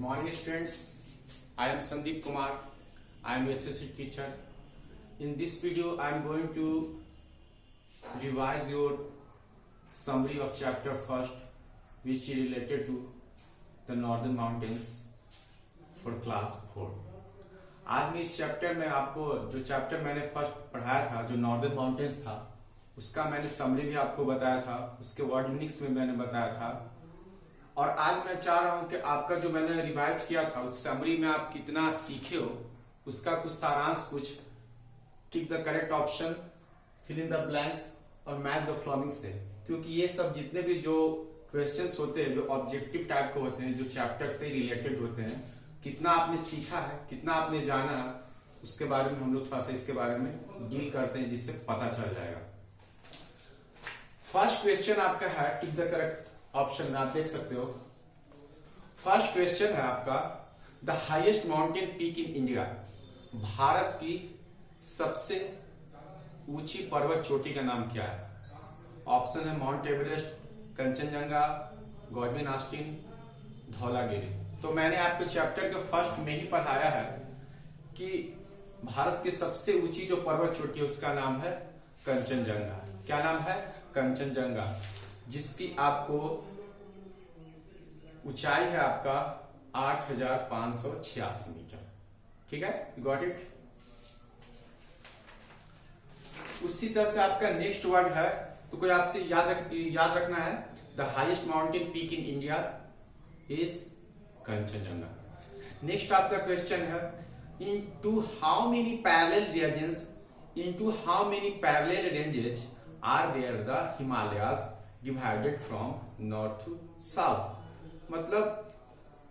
morning students. I am Sandeep Kumar. I am SSC teacher. In this video I am going to revise your summary of chapter first which is related to the northern mountains for class 4. आज मैं इस chapter में आपको जो chapter मैंने first पढ़ाया था जो नॉर्दर्न माउंटेन्स था उसका मैंने समरी भी आपको बताया था, उसके वर्ड मीनिंग्स में मैंने बताया था। और आज मैं चाह रहा हूं कि आपका जो मैंने रिवाइज किया था उस समरी में आप कितना सीखे हो उसका कुछ सारांश, कुछ tick the correct option, fill in the blanks और मैच द फॉलोइंग से, क्योंकि ये सब जितने भी जो क्वेश्चंस होते हैं जो ऑब्जेक्टिव टाइप के होते हैं, जो चैप्टर से रिलेटेड होते हैं, कितना आपने सीखा है, कितना आपने जाना है, उसके बारे में हम लोग थोड़ा सा इसके बारे में डील करते हैं जिससे पता चल जाएगा। फर्स्ट क्वेश्चन आपका है टिक द करेक्ट ऑप्शन में, आप देख सकते हो। फर्स्ट क्वेश्चन है आपका the highest mountain peak in India, Bharat की सबसे ऊंची पर्वत चोटी का नाम क्या है? ऑप्शन है Mount Everest, Kanchenjunga, Godwin Austen, Dhaulagiri. तो मैंने आपको चैप्टर के फर्स्ट में ही पढ़ाया है कि भारत की सबसे ऊंची जो पर्वत चोटी है उसका नाम है कंचनजंगा। क्या नाम है? कंचनजंगा, जिसकी आपको ऊंचाई है आपका 8,586 मीटर। ठीक है, गॉट इट। उसी तरह से आपका नेक्स्ट वर्ड है, तो कोई आपसे याद रखना है the highest mountain peak in India is Kanchenjunga. Next आपका क्वेश्चन है into how many parallel ranges are there the Himalayas divided from north to south. मतलब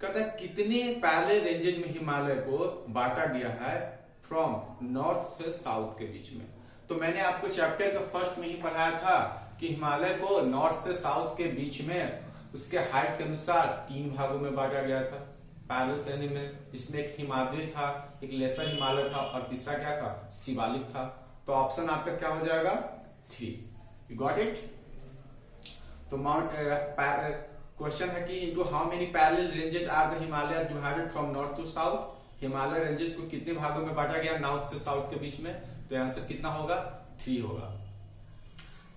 कहता है कितने पैरेलल रेंजेज में हिमालय को बांटा गया है फ्रॉम नॉर्थ से साउथ के बीच में। तो मैंने आपको चैप्टर के फर्स्ट में ही पढ़ाया था कि हिमालय को नॉर्थ से साउथ के बीच में उसके हाइट के अनुसार 3 भागों में बांटा गया था पैरेलल श्रेणी में, जिसमें एक हिमाद्री था, एक लेसर हिमालय था और तीसरा क्या था? शिवालिक था। तो ऑप्शन आपका क्या हो जाएगा? 3। You got it. तो क्वेश्चन है कि into how many parallel ranges are the Himalaya divided from north to south. Himalaya ranges को कितने भागों में बांटा गया नॉर्थ से साउथ के बीच में? तो आंसर कितना होगा? 3 होगा।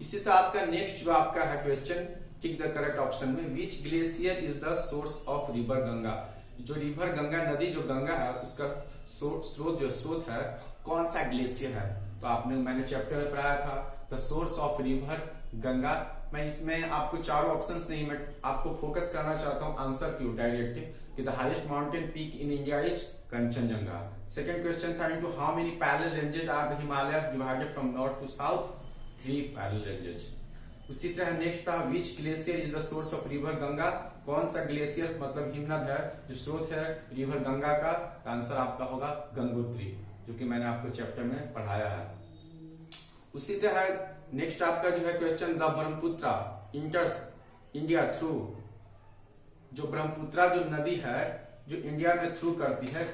इसी तरह आपका नेक्स्ट जो आपका है question tick the correct option में which glacier is the source of river Ganga. जो रिवर गंगा नदी जो गंगा है उसका स्रोत है कौन सा ग्लेशियर है? तो मैंने चैप्टर में पढ़ाया था the source of river Ganga. मैं इसमें आपको चारों ऑप्शंस नहीं, मैं आपको फोकस करना चाहता हूं आंसर की डायरेक्ट कि the highest mountain peak in India is Kanchenjunga. Second question था into how many parallel ranges are the Himalaya divided from north to south? 3 parallel ranges. उसी तरह नेक्स्ट था which glacier is the source of river Ganga. कौन सा glacier मतलब हिमनद है जो स्रोत है रिवर गंगा का? आंसर आपका होगा गंगोत्री, जो कि मैंने आपको चैप्टर में पढ़ाया है। उसी तरह नेक्स्ट आपका जो है question the Brahmaputra इंटर्स India through. जो ब्रह्मपुत्रा जो नदी है जो इंडिया में थ्रू करती है,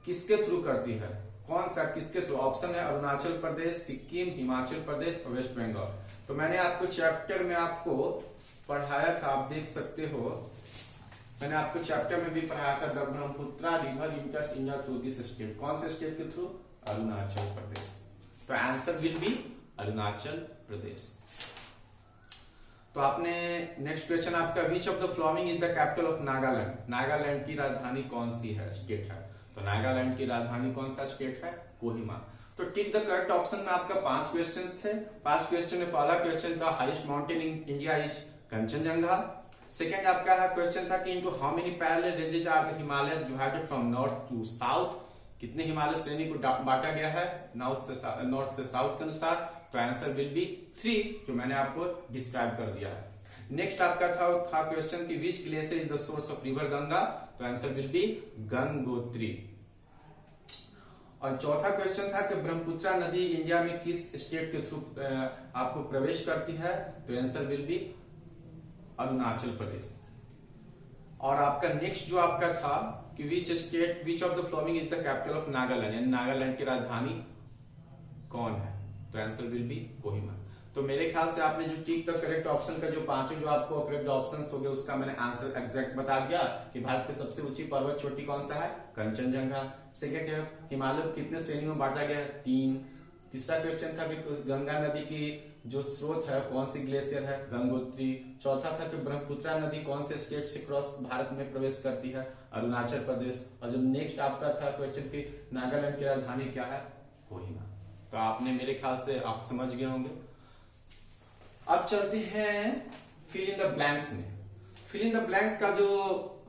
किसके थ्रू करती है? कौन सा किसके थ्रू? ऑप्शन है अरुणाचल प्रदेश, सिक्किम, हिमाचल प्रदेश और वेस्ट बंगाल। तो मैंने आपको चैप्टर में आपको पढ़ाया था, आप देख सकते हो, मैंने आपको चैप्टर में भी पढ़ाया था the Brahmaputra river इंटर्स India through this state. कौन से स्टेट के थ्रू? अरुणाचल प्रदेश। तो answer will be Arunachal Pradesh. तो आपने नेक्स्ट क्वेश्चन आपका which of the following is the capital of Nagaland. Nagaland की राजधानी कौन सी है, स्टेट है? तो नागालैंड की राजधानी कौन सा स्टेट है? कोहिमा। तो टिक द करेक्ट ऑप्शन में आपका 5 क्वेश्चन थे। 5 क्वेश्चन में पहला क्वेश्चन था highest mountain in India is Kanchenjunga. Second आपका क्वेश्चन था कि into how many parallel ranges are the Himalaya divided from north to south. कितने हिमालय श्रेणी को बांटा गया है नॉर्थ से साउथ के अनुसार? तो आंसर विल बी 3, जो मैंने आपको डिस्क्राइब कर दिया है। नेक्स्ट आपका था क्वेश्चन कि which glacier is the source of river Ganga. तो आंसर विल बी गंगोत्री। और चौथा क्वेश्चन था कि ब्रह्मपुत्रा नदी इंडिया में किस स्टेट के थ्रू आपको प्रवेश करती है? तो answer will be Arunachal Pradesh. और आपका नेक्स्ट जो आपका था कि which of the following is the capital of Nagaland, यानी नागालैंड की राजधानी कौन है? तो आंसर विल बी कोहिमा। तो मेरे ख्याल से आपने जो टिक द करेक्ट ऑप्शन का जो पांचों जो आपको करेक्ट ऑप्शन हो गए उसका मैंने आंसर एग्जैक्ट बता दिया कि भारत की सबसे ऊंची पर्वत चोटी कौन सा है, कंचनजंगा। सेकंड है हिमालय को कितने श्रेणियों में बांटा गया है, 3। तीसरा क्वेश्चन था कि गंगा नदी की जो स्रोत है कौन सी ग्लेशियर है, गंगोत्री। चौथा था कि ब्रह्मपुत्रा नदी कौन से स्टेट से क्रॉस भारत में प्रवेश करती है, अरुणाचल प्रदेश। और जो नेक्स्ट आपका था क्वेश्चन की नागालैंड की राजधानी क्या है, कोहिमा। तो आपने मेरे ख्याल से आप समझ गए होंगे। अब चलते हैं फिल इन द ब्लैंक्स में। फिल इन द ब्लैंक्स का जो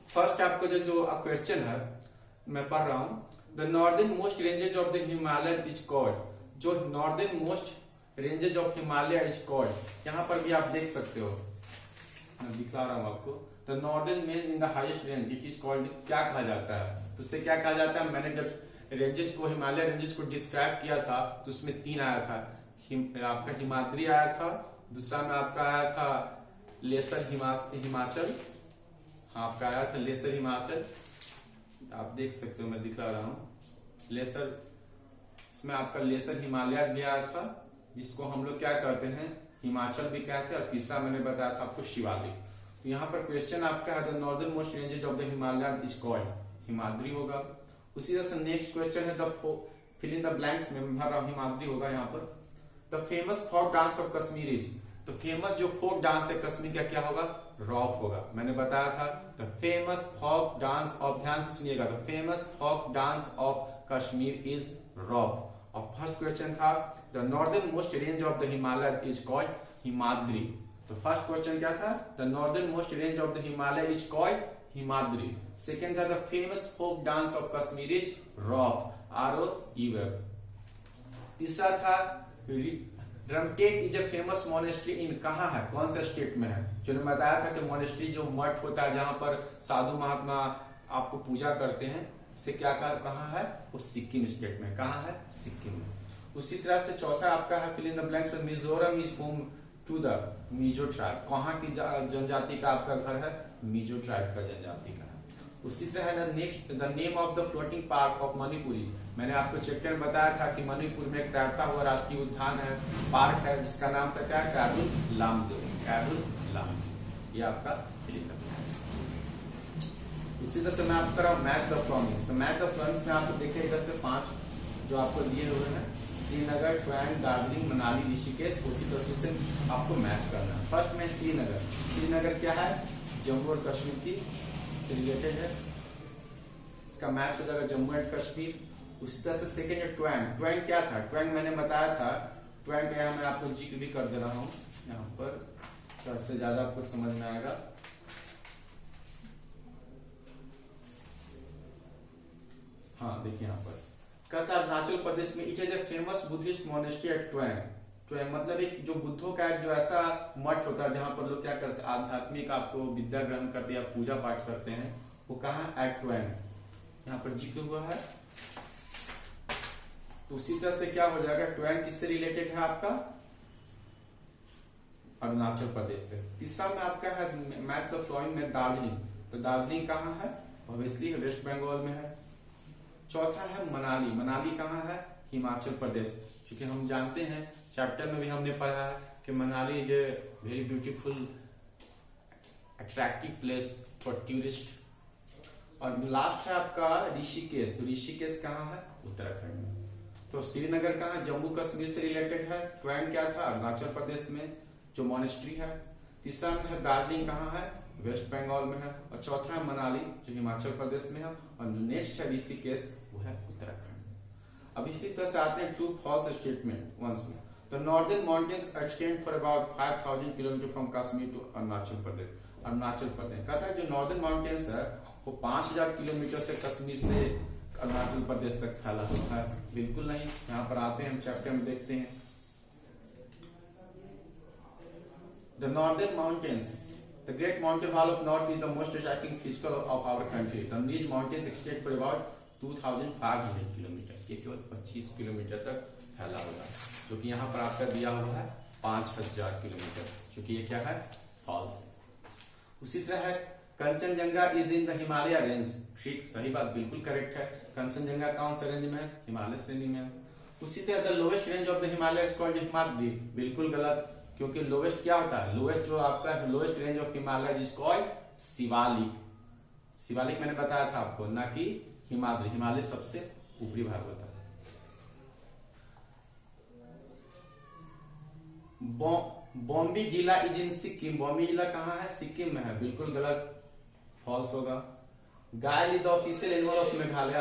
फर्स्ट आपका जो क्वेश्चन है मैं पढ़ रहा हूं। The northern most ranges of the Himalaya is called, जो northern most ranges of Himalaya is called, यहां पर भी आप देख सकते हो, मैं दिखला रहा हूं आपको। The northern main in the highest range it is called, क्या कहा जाता है, तो उससे क्या कहा जाता है। मैंने जब रेंजेस को हिमालय रेंजेस को डिस्क्राइब किया था तो उसमें 3 आया था, आपका हिमाद्री आया था, दूसरा में आपका आया था लेसर हिमाचल, आपका आया था लेसर हिमाचल, आप देख सकते हो मैं दिखला रहा हूं लेसर, इसमें आपका लेसर हिमालय भी आया था जिसको हम लोग क्या कहते हैं हिमाचल भी कहते हैं, और तीसरा मैंने बताया था आपको शिवालिक। तो यहाँ पर क्वेश्चन आपका है the northern most ranges of the Himalaya is called, Himadri होगा। उसी तरह से नेक्स्ट क्वेश्चन है the fill in the blanks में भर रहा हूं, हिमाद्री होगा यहाँ पर। The famous folk dance of Kashmir is, तो फेमस जो फोक डांस है कश्मीर का क्या होगा, रॉफ होगा। मैंने बताया था the famous folk dance of, ध्यान से सुनिएगा, the famous folk dance of Kashmir is Rouf. और फर्स्ट क्वेश्चन था the northern most range of the Himalaya is called Himadri. तो फर्स्ट क्वेश्चन क्या था, the northern most range of the Himalaya is called Himadri. Second था the famous folk dance of Kashmir is Rouf, ROEF। तीसरा था Ramtek is a famous monastery in, कहाँ है, कौन से स्टेट में है। जो मैं बताया था कि मोनेस्ट्री जो मठ होता है जहां पर साधु महात्मा आपको पूजा करते हैं, उससे क्या कहा है, वो सिक्किम स्टेट में, कहाँ है, सिक्किम में। उसी तरह से चौथा आपका है फिल इन द ब्लैंक्स में Mizoram is home to the Mizo tribe, कहाँ की जनजाति का आपका घर है, मिजो ट्राइब का जनजाति का है। उसी तरह next the name of the floating park of Manipur is, मैंने आपको चैप्टर में बताया था कि मणिपुर में एक तैरता हुआ राष्ट्रीय उद्यान है, पार्क है, जिसका नाम था क्या, कैबुल लामजो, कैबुल लामजो। ये आपका फिल इन द ब्लैंक्स। उसी तरह से मैं आपको कर रहा हूँ मैच द फ्लॉगिंग्स। तो मैच द फ्लॉगिंग्स में आपको देखिए इधर से 5 जो आपको दिए हुए हैं, श्रीनगर, ट्वैंग, दार्जिलिंग, मनाली, ऋषिकेश, उसी तरह से आपको मैच करना है। फर्स्ट में श्रीनगर, श्रीनगर क्या है, जम्मू और कश्मीर की से रिलेटेड है, इसका मैच हो जाएगा जम्मू एंड कश्मीर। उसी तरह से सेकेंड है ट्वैंग, ट्वैंग क्या था, ट्वैंग मैंने बताया था, ट्वैंग का मैं आपको जिक्र भी कर दे रहा हूँ यहाँ पर, सबसे ज्यादा आपको समझ में आएगा। हाँ देखिए यहाँ पर कहता है अरुणाचल प्रदेश में it is a famous Buddhist monastery at Tawang. Tawang मतलब एक जो बुद्धों का जो ऐसा मठ होता है जहां पर लोग क्या करते हैं, आध्यात्मिक आपको विद्या ग्रहण करते हैं, पूजा पाठ करते हैं, वो कहाँ, एट ट्वैंग, यहाँ पर जिक्र हुआ है। तो उसी तरह से क्या हो जाएगा, ट्वैंग किससे रिलेटेड है आपका, अरुणाचल प्रदेश से। तीसरा में आपका है मैच द फ्लोइंग में दार्जिलिंग, तो दार्जिलिंग कहाँ है, ऑब्वियसली वेस्ट बंगाल में है। चौथा है मनाली, मनाली कहाँ है, हिमाचल प्रदेश, क्योंकि हम जानते हैं चैप्टर में भी हमने पढ़ा है कि Manali is a very beautiful attractive place for tourist. और लास्ट है आपका ऋषिकेश, तो ऋषिकेश कहाँ है, उत्तराखंड में। तो श्रीनगर कहाँ, जम्मू कश्मीर से रिलेटेड है। ट्वैंग क्या था, अरुणाचल प्रदेश में जो मोनेस्ट्री है। तीसरा में है दार्जिलिंग कहाँ है, वेस्ट बंगाल में है। और चौथा है मनाली जो हिमाचल प्रदेश में है। और जो नेक्स्ट है ऋषिकेश वो है उत्तराखंड। अब इसी तरह से आते हैं ट्रू फॉल्स स्टेटमेंट वंस में। The northern mountains extend for about 5000 kilometre from Kashmir to Arunachal Pradesh. Arunachal Pradesh कहता है जो नॉर्दर्न माउंटेन्स है वो 5000 किलोमीटर से कश्मीर से अरुणाचल प्रदेश तक फैला होता है, बिल्कुल नहीं। यहाँ पर आते हैं हम चैप्टर में देखते हैं। The northern mountains, the great mountain wall of north is the most striking feature of our country. The these mountains extend for about 2500 kilometre, ये केवल 25 किलोमीटर तक फैला हुआ है, जो कि यहाँ पर आपका दिया हुआ है 5000 किलोमीटर, क्योंकि ये क्या है, फॉल्स। उसी तरह है Kanchenjunga is in the Himalaya range, ठीक, सही बात, बिल्कुल करेक्ट है। कंचनजंगा कौन से रेंज में है, हिमालय श्रेणी में है। उसी तरह the lowest range of the Himalaya is called Himadri, बिल्कुल गलत, क्योंकि लोवेस्ट क्या होता है, लोवेस्ट जो आपका lowest range of Himalaya is called Shivalik. Shivalik मैंने बताया था आपको, ना कि हिमाद्री। हिमालय सबसे ऊपरी भाग होता है। बॉम्बे जिला इज इन सिक्किम, बॉम्बे जिला कहाँ है, सिक्किम में है, बिल्कुल गलत, फॉल्स होगा। गायल is the official animal of Meghalaya,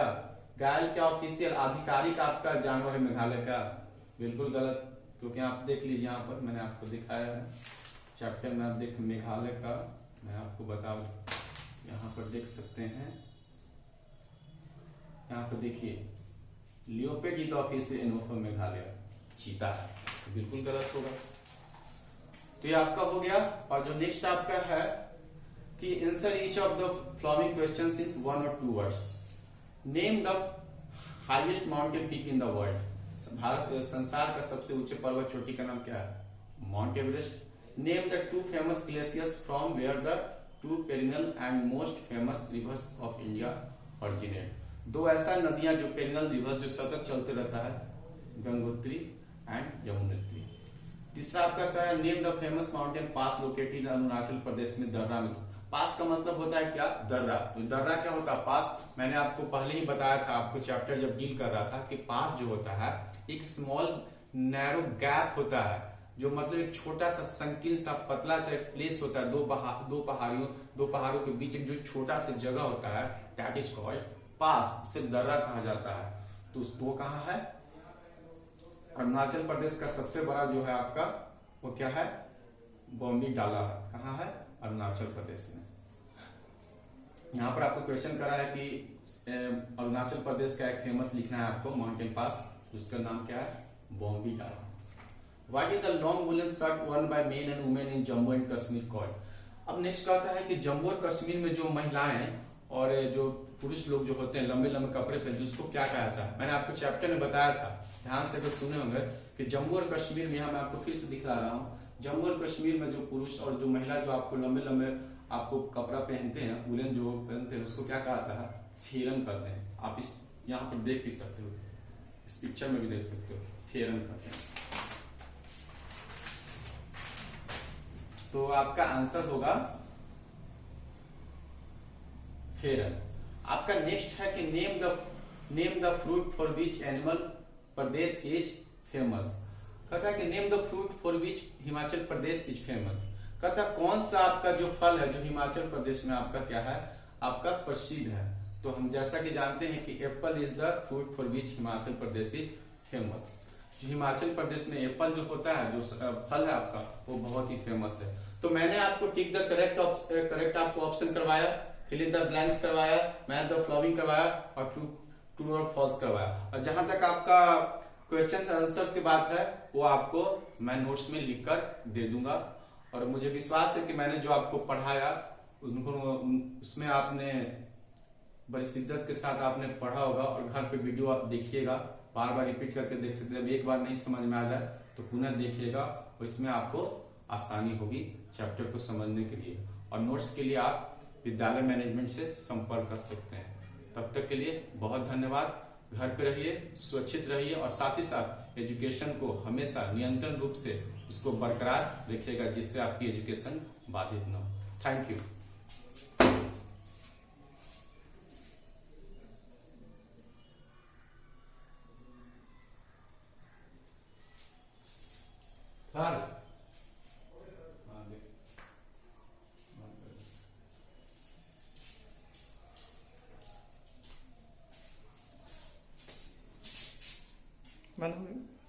गायल क्या ऑफिशियल आधिकारिक आपका जानवर है मेघालय का, बिल्कुल गलत, क्योंकि आप देख लीजिए यहाँ पर मैंने आपको दिखाया है चैप्टर में, आप देख मेघालय का मैं आपको बता यहाँ पर देख सकते हैं, यहाँ पर देखिए leopard is the official animal of Meghalaya, चीता है, बिल्कुल गलत होगा। तो ये आपका हो गया। और जो नेक्स्ट आपका है कि answer each of the following questions in 1 और 2 words. Name the highest mountain peak in the world, Bharat संसार का सबसे ऊंचे पर्वत चोटी का नाम क्या है, Mount Everest. Name the 2 famous glaciers from where the 2 perennial and most famous rivers of India originate, 2 ऐसा नदियां जो पेरिनल रिवर जो सतत चलते रहता है, गंगोत्री एंड यमुनोत्री। तीसरा आपका क्या है, name the famous mountain pass located Arunachal Pradesh में दर्रा में। पास का मतलब होता है क्या, दर्रा। तो दर्रा क्या होता है, पास मैंने आपको पहले ही बताया था, आपको चैप्टर जब डील कर रहा था कि पास जो होता है एक स्मॉल नैरो गैप होता है, जो मतलब एक छोटा सा संकीर्ण सा पतला सा प्लेस होता है, दो पहाड़ों के बीच जो छोटा सा जगह होता है, दैट इज कॉल्ड पास, उसे दर्रा कहा जाता है। तो वो कहाँ है, अरुणाचल प्रदेश का सबसे बड़ा जो है आपका वो क्या है, बॉम्बे डाला है, कहाँ है, अरुणाचल प्रदेश में। यहाँ पर आपको क्वेश्चन करा है कि अरुणाचल प्रदेश का एक फेमस लिखना है आपको माउंटेन पास, उसका नाम क्या है, बॉम्बे डाला। What is the long woollen shirt worn by men and women in Jammu and Kashmir called. अब नेक्स्ट आता है कि जम्मू और कश्मीर में जो महिलाएं और जो पुरुष लोग जो होते हैं लंबे लंबे कपड़े पहनते उसको क्या कहा जाता है, मैंने आपको चैप्टर में बताया था, ध्यान से अगर सुने होंगे कि जम्मू और कश्मीर में, यहाँ मैं आपको फिर से दिखला रहा हूँ, जम्मू और कश्मीर में जो पुरुष और जो महिला जो आपको लंबे लंबे आपको कपड़ा पहनते हैं, वुलन जो पहनते हैं, उसको क्या कहता है, फेरन करते हैं। आप इस यहाँ पर देख भी सकते हो, इस पिक्चर में भी देख सकते हो, फेरन करते हैं। तो आपका आंसर होगा फेरन। आपका नेक्स्ट है कि name the fruit for which animal Pradesh is famous. कहता है कि name the fruit for which Himachal Pradesh is famous. कहता कौन सा आपका जो फल है जो हिमाचल प्रदेश में आपका क्या है, आपका प्रसिद्ध है। तो हम जैसा कि जानते हैं कि Apple is the fruit for which Himachal Pradesh is famous. जो हिमाचल प्रदेश में एप्पल जो होता है, जो फल है आपका, वो बहुत ही फेमस है। तो मैंने आपको टिक द करेक्ट आपको ऑप्शन करवाया, फिल इन द ब्लैंक्स करवाया, मैच द फॉलोइंग करवाया और ट्रू और फॉल्स करवाया। और जहां तक आपका क्वेश्चन आंसर्स की बात है वो आपको मैं नोट्स में लिख कर दे दूंगा। और मुझे विश्वास है कि मैंने जो आपको पढ़ाया उसमें आपने बड़ी शिद्दत के साथ आपने पढ़ा होगा, और घर पे वीडियो आप देखिएगा, बार बार रिपीट करके देख सकते हैं। एक बार नहीं समझ में आ जाए तो पुनः देखिएगा, और इसमें आपको आसानी होगी चैप्टर को समझने के लिए। और नोट्स के लिए आप विद्यालय मैनेजमेंट से संपर्क कर सकते हैं। तब तक के लिए बहुत धन्यवाद। घर पे रहिए, सुरक्षित रहिए, और साथ ही साथ एजुकेशन को हमेशा नियंत्रण रूप से उसको बरकरार रखिएगा, जिससे आपकी एजुकेशन बाधित न हो। Thank you. बंद हो गई।